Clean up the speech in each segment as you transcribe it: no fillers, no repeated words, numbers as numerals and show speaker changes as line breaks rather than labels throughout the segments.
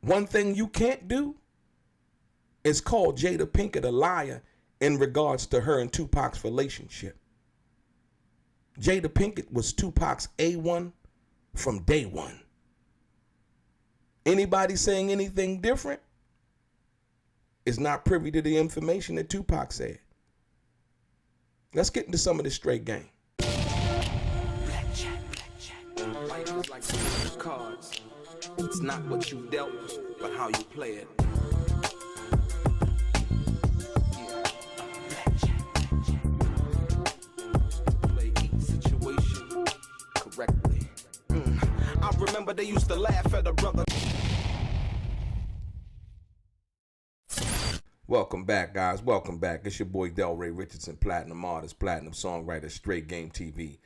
One thing you can't do is call Jada Pinkett a liar in regards to her and Tupac's relationship. Jada Pinkett was Tupac's A1 from day one. Anybody saying anything different is not privy to the information that Tupac said. Let's get into some of this straight game.
Blackjack. Life is like some cards. It's not what you dealt, but how you play it. Play each situation correctly. I remember they used to laugh at a brother.
Welcome back, guys. Welcome back. It's your boy DELRAY, Richardson, platinum artist, platinum songwriter, Straight Game TV.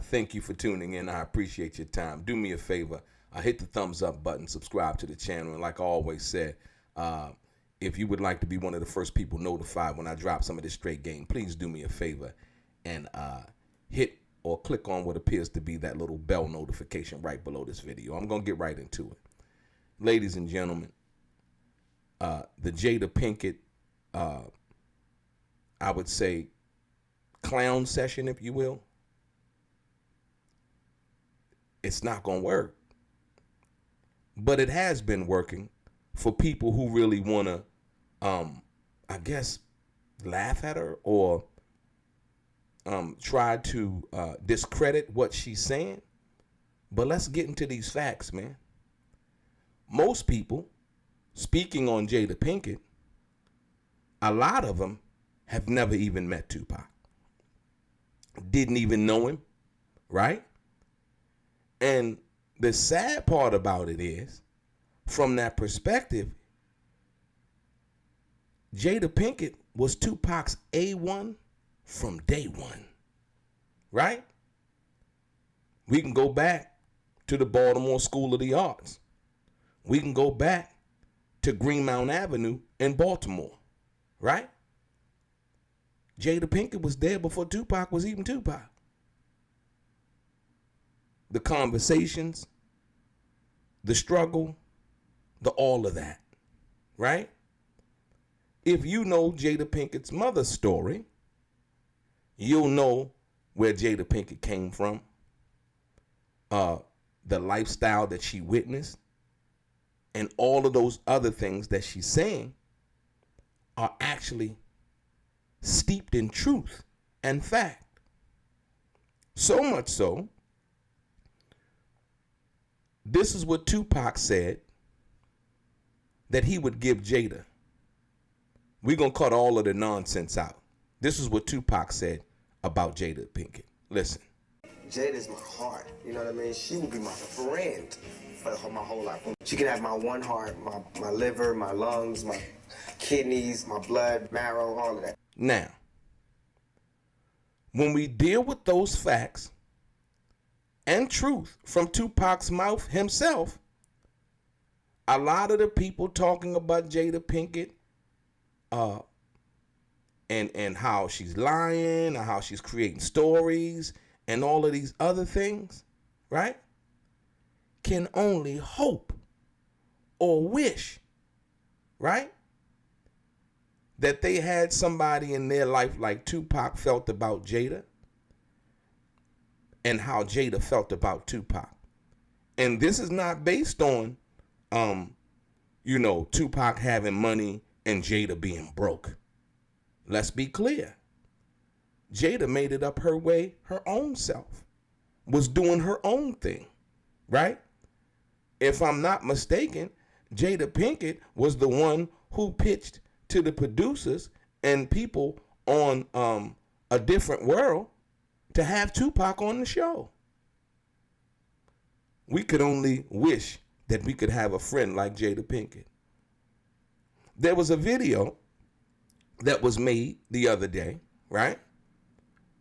Thank you for tuning in. I appreciate your time. Do me a favor. Hit the thumbs up button, subscribe to the channel, and like I always said, if you would like to be one of the first people notified when I drop some of this straight game, please do me a favor and hit or click on what appears to be that little bell notification right below this video. I'm going to get right into it. Ladies and gentlemen, the Jada Pinkett, I would say, clown session, if you will, it's not going to work. But it has been working for people who really want to, I guess, laugh at her or try to discredit what she's saying. But let's get into these facts, man. Most people, speaking on Jada Pinkett, a lot of them have never even met Tupac. Didn't even know him, right? And the sad part about it is, from that perspective, Jada Pinkett was Tupac's A1 from day one, right? We can go back to the Baltimore School of the Arts. We can go back to Greenmount Avenue in Baltimore, right? Jada Pinkett was there before Tupac was even Tupac. The conversations, the struggle, the all of that, right? If you know Jada Pinkett's mother's story, you'll know where Jada Pinkett came from, the lifestyle that she witnessed, and all of those other things that she's saying are actually steeped in truth and fact. So much so, this is what Tupac said that he would give Jada. We're going to cut all of the nonsense out. This is what Tupac said about Jada Pinkett. Listen.
Jada's my heart. You know what I mean? She would be my friend for my whole life. She could have my one heart, my liver, my lungs, my kidneys, my blood, marrow, all of that.
Now, when we deal with those facts and truth from Tupac's mouth himself, a lot of the people talking about Jada Pinkett and how she's lying, or how she's creating stories and all of these other things, right, can only hope or wish, right, that they had somebody in their life like Tupac felt about Jada and how Jada felt about Tupac. And this is not based on, Tupac having money and Jada being broke. Let's be clear. Jada made it up her way, her own self, was doing her own thing, right? If I'm not mistaken, Jada Pinkett was the one who pitched to the producers and people on A Different World to have Tupac on the show. We could only wish that we could have a friend like Jada Pinkett. There was a video that was made the other day, right?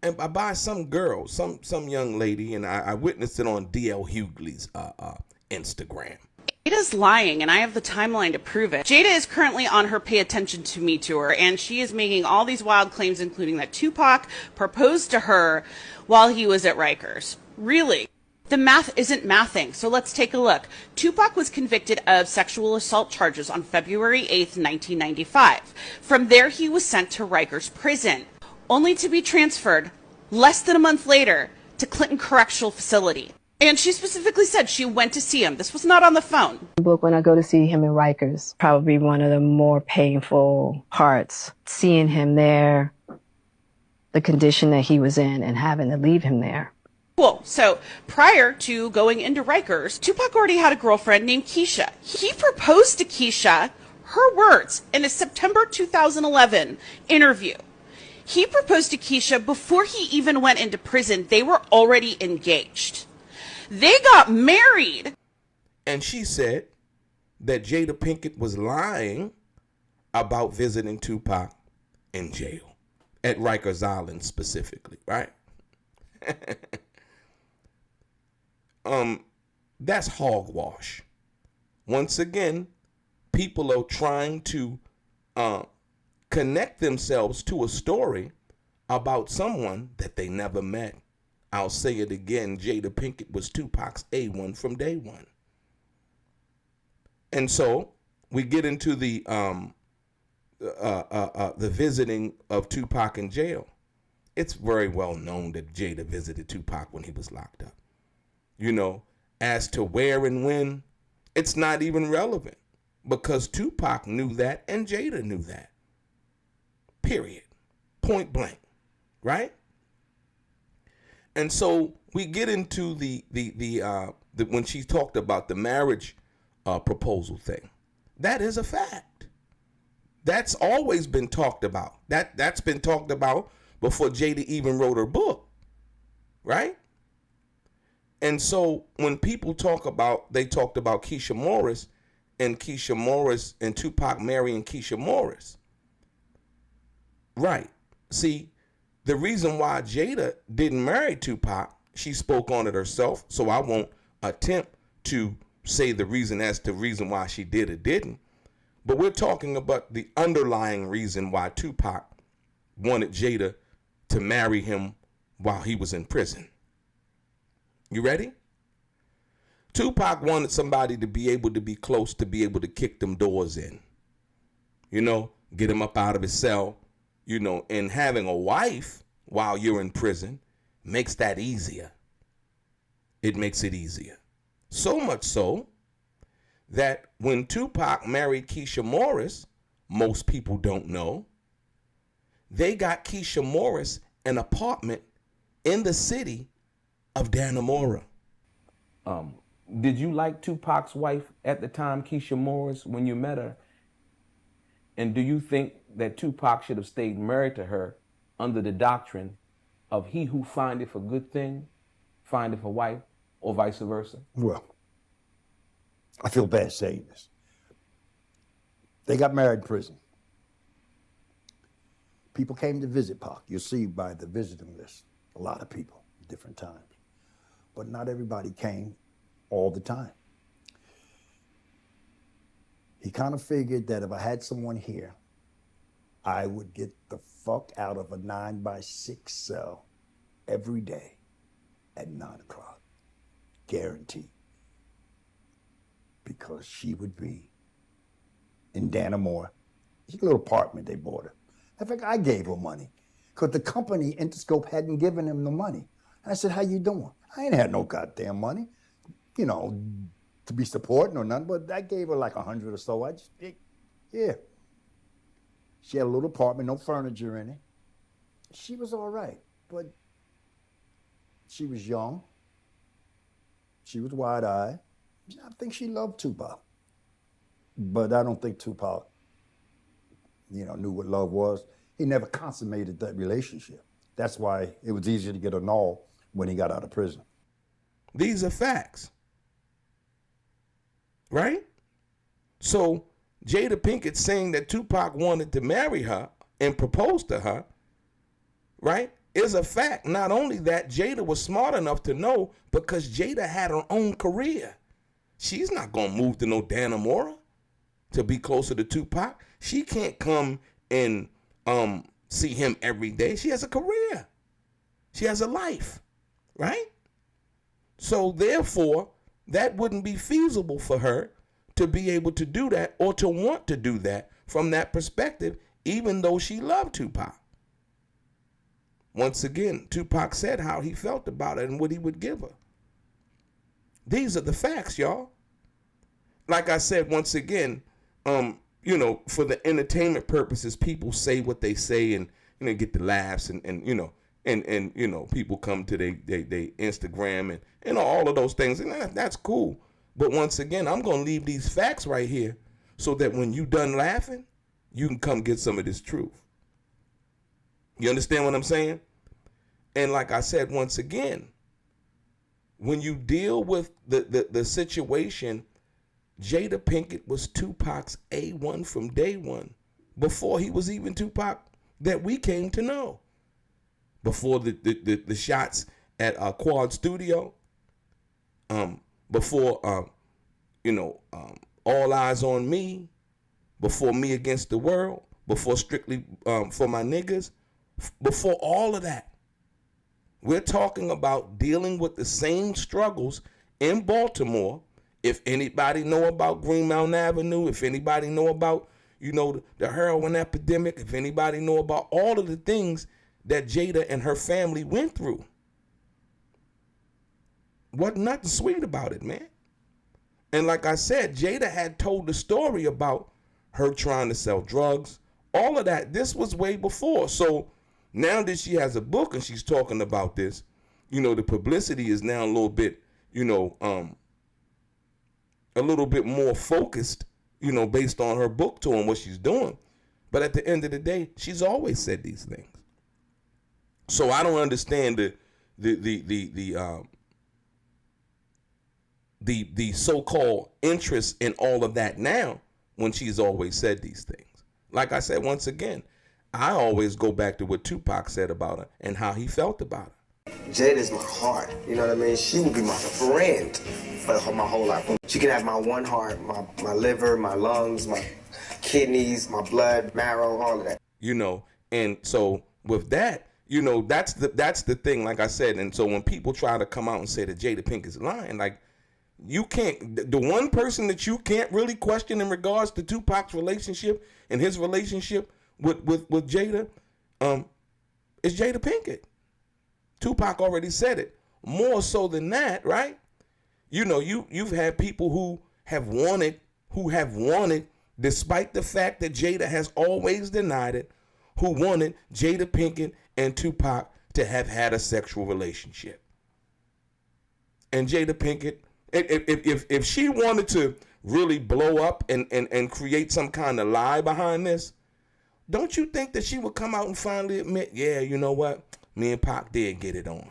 And by some girl, some young lady, and I witnessed it on DL Hughley's Instagram.
Jada's lying, and I have the timeline to prove it. Jada is currently on her Pay Attention to Me tour, and she is making all these wild claims, including that Tupac proposed to her while he was at Rikers. Really? The math isn't mathing, so let's take a look. Tupac was convicted of sexual assault charges on February 8th, 1995. From there, he was sent to Rikers Prison, only to be transferred less than a month later to Clinton Correctional Facility. And she specifically said she went to see him. This was not on the phone.
Book when I go to see him in Rikers, probably one of the more painful parts. Seeing him there, the condition that he was in, and having to leave him there.
Cool. So prior to going into Rikers, Tupac already had a girlfriend named Keisha. He proposed to Keisha, her words, in a September 2011 interview. He proposed to Keisha before he even went into prison. They were already engaged. They got married.
And she said that Jada Pinkett was lying about visiting Tupac in jail, at Rikers Island specifically, right? That's hogwash. Once again, people are trying to connect themselves to a story about someone that they never met. I'll say it again, Jada Pinkett was Tupac's A1 from day one. And so we get into the visiting of Tupac in jail. It's very well known that Jada visited Tupac when he was locked up. You know, as to where and when, it's not even relevant because Tupac knew that and Jada knew that. Period. Point blank. Right? And so we get into the when she talked about the marriage proposal thing. That is a fact. That's always been talked about. That's been talked about before Jada even wrote her book. Right? And so when people they talked about Keisha Morris and Tupac marrying Keisha Morris. Right. See, the reason why Jada didn't marry Tupac, she spoke on it herself, so I won't attempt to say the reason why she did or didn't. But we're talking about the underlying reason why Tupac wanted Jada to marry him while he was in prison. You ready? Tupac wanted somebody to be able to be close, to be able to kick them doors in. You know, get him up out of his cell. You know, and having a wife while you're in prison makes that easier. It makes it easier. So much so that when Tupac married Keisha Morris, most people don't know, they got Keisha Morris an apartment in the city of Dannemora.
Did you like Tupac's wife at the time, Keisha Morris, when you met her? And do you think that Tupac should have stayed married to her under the doctrine of he who findeth a good thing, findeth a wife, or vice versa?
Well, I feel bad saying this. They got married in prison. People came to visit Pac. You'll see by the visiting list, a lot of people, different times. But not everybody came all the time. He kind of figured that if I had someone here, I would get the fuck out of a 9x6 cell every day at 9 o'clock. Guaranteed. Because she would be in Dannemora. It's a little apartment they bought her. In fact, I gave her money because the company, Interscope, hadn't given him the money. And I said, how you doing? I ain't had no goddamn money, you know, to be supporting or nothing, but I gave her like 100 or so. Yeah. She had a little apartment, no furniture in it. She was all right, but she was young. She was wide-eyed. I think she loved Tupac. But I don't think Tupac, knew what love was. He never consummated that relationship. That's why it was easier to get a null when he got out of prison.
These are facts. Right? So Jada Pinkett saying that Tupac wanted to marry her and propose to her, right, is a fact. Not only that, Jada was smart enough to know because Jada had her own career. She's not going to move to no Dannemora to be closer to Tupac. She can't come and see him every day. She has a career. She has a life, right? So therefore, that wouldn't be feasible for her to be able to do that or to want to do that from that perspective, even though she loved Tupac. Once again, Tupac said how he felt about it and what he would give her. These are the facts, y'all. Like I said, once again, for the entertainment purposes, people say what they say and, get the laughs and people come to their Instagram and all of those things. And that's cool. But once again, I'm going to leave these facts right here so that when you done laughing, you can come get some of this truth. You understand what I'm saying? And like I said, once again, when you deal with the situation, Jada Pinkett was Tupac's A1 from day one, before he was even Tupac that we came to know. Before the shots at Quad Studio, before All Eyes on Me, before Me Against the World, before Strictly for My Niggas, before all of that. We're talking about dealing with the same struggles in Baltimore. If anybody know about Green Mountain Avenue, if anybody know about, the heroin epidemic, if anybody know about all of the things that Jada and her family went through, wasn't nothing sweet about it, man. And like I said, Jada had told the story about her trying to sell drugs, all of that. This was way before. So now that she has a book and she's talking about this, the publicity is now a little bit, a little bit more focused, based on her book tour and what she's doing. But at the end of the day, she's always said these things. So I don't understand the so-called interest in all of that now when she's always said these things. Like I said, once again, I always go back to what Tupac said about her and how he felt about her.
Jada's my heart, you know what I mean? She will be my friend for my whole life. She can have my one heart, my liver, my lungs, my kidneys, my blood, marrow, all of that.
And so with that, that's the thing, like I said. And so when people try to come out and say that Jada Pinkett is lying, like, you can't, the one person that you can't really question in regards to Tupac's relationship and his relationship with Jada, is Jada Pinkett. Tupac already said it. More so than that, right? You've had people who have wanted, despite the fact that Jada has always denied it, who wanted Jada Pinkett and Tupac to have had a sexual relationship. And Jada Pinkett, if she wanted to really blow up and create some kind of lie behind this, don't you think that she would come out and finally admit, yeah, you know what? Me and Pac did get it on.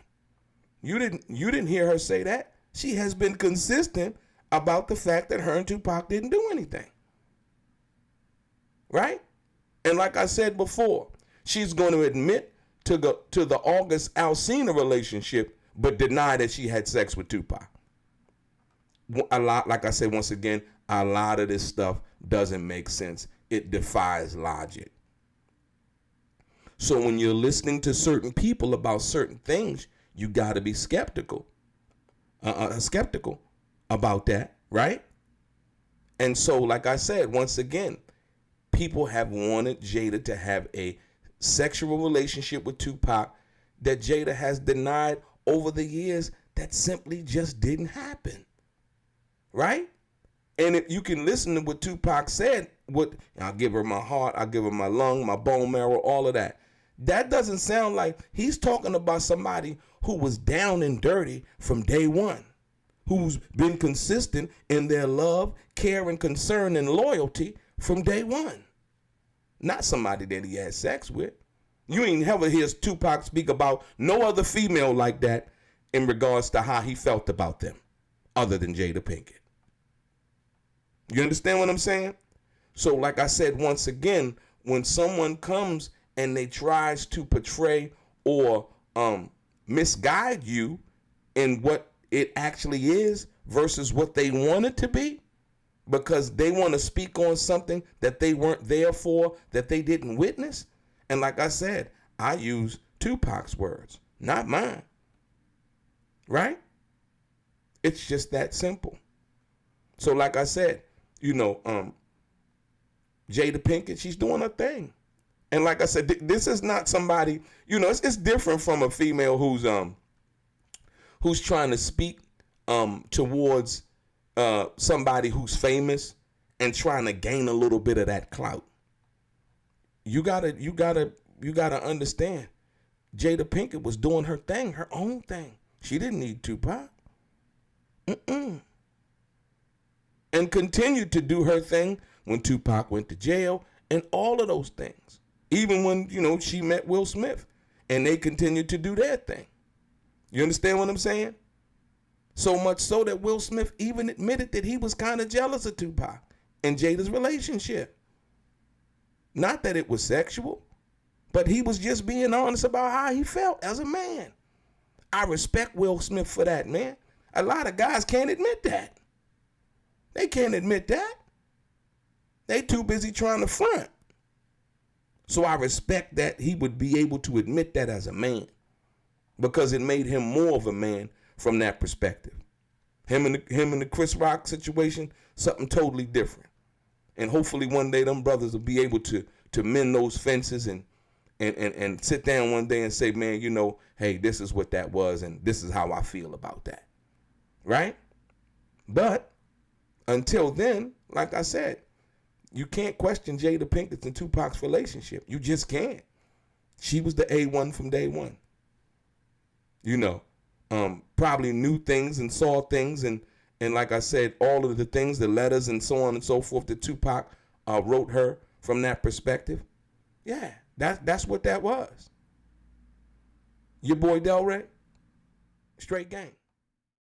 You didn't hear her say that. She has been consistent about the fact that her and Tupac didn't do anything. Right? And like I said before, she's going to admit to the August Alsina relationship, but deny that she had sex with Tupac. A lot, like I said, once again, a lot of this stuff doesn't make sense. It defies logic. So when you're listening to certain people about certain things, you got to be skeptical about that, right? And so, like I said, once again, people have wanted Jada to have a sexual relationship with Tupac that Jada has denied over the years that simply just didn't happen, right? And if you can listen to what Tupac said, I'll give her my heart, I'll give her my lung, my bone marrow, all of that. That doesn't sound like he's talking about somebody who was down and dirty from day one, who's been consistent in their love, care, and concern and loyalty from day one. Not somebody that he had sex with. You ain't never hear Tupac speak about no other female like that in regards to how he felt about them, other than Jada Pinkett. You understand what I'm saying? So like I said, once again, when someone comes and they tries to portray or misguide you in what it actually is versus what they want it to be, because they want to speak on something that they weren't there for, that they didn't witness. And like I said, I use Tupac's words, not mine. Right? It's just that simple. So like I said, you know, Jada Pinkett, she's doing her thing. And like I said, this is not somebody, you know, it's different from a female who's trying to speak towards somebody who's famous and trying to gain a little bit of that clout. You gotta understand, Jada Pinkett was doing her thing, her own thing. She didn't need Tupac. And continued to do her thing when Tupac went to jail and all of those things. Even when, you know, she met Will Smith and they continued to do their thing. You understand what I'm saying? So much so that Will Smith even admitted that he was kind of jealous of Tupac and Jada's relationship. Not that it was sexual, but he was just being honest about how he felt as a man. I respect Will Smith for that, man. A lot of guys can't admit that. They can't admit that. They too busy trying to front. So I respect that he would be able to admit that as a man, because it made him more of a man from that perspective. Him and the Chris Rock situation, something totally different. And hopefully one day them brothers will be able to mend those fences and sit down one day and say, man, you know, hey, this is what that was and this is how I feel about that. Right? But until then, like I said, you can't question Jada Pinkett and Tupac's relationship. You just can't. She was the A1 from day one. You know, probably knew things and saw things and like I said, all of the things, the letters and so on and so forth that Tupac wrote her from that perspective. Yeah, that's what that was. Your boy DELRAY, straight game.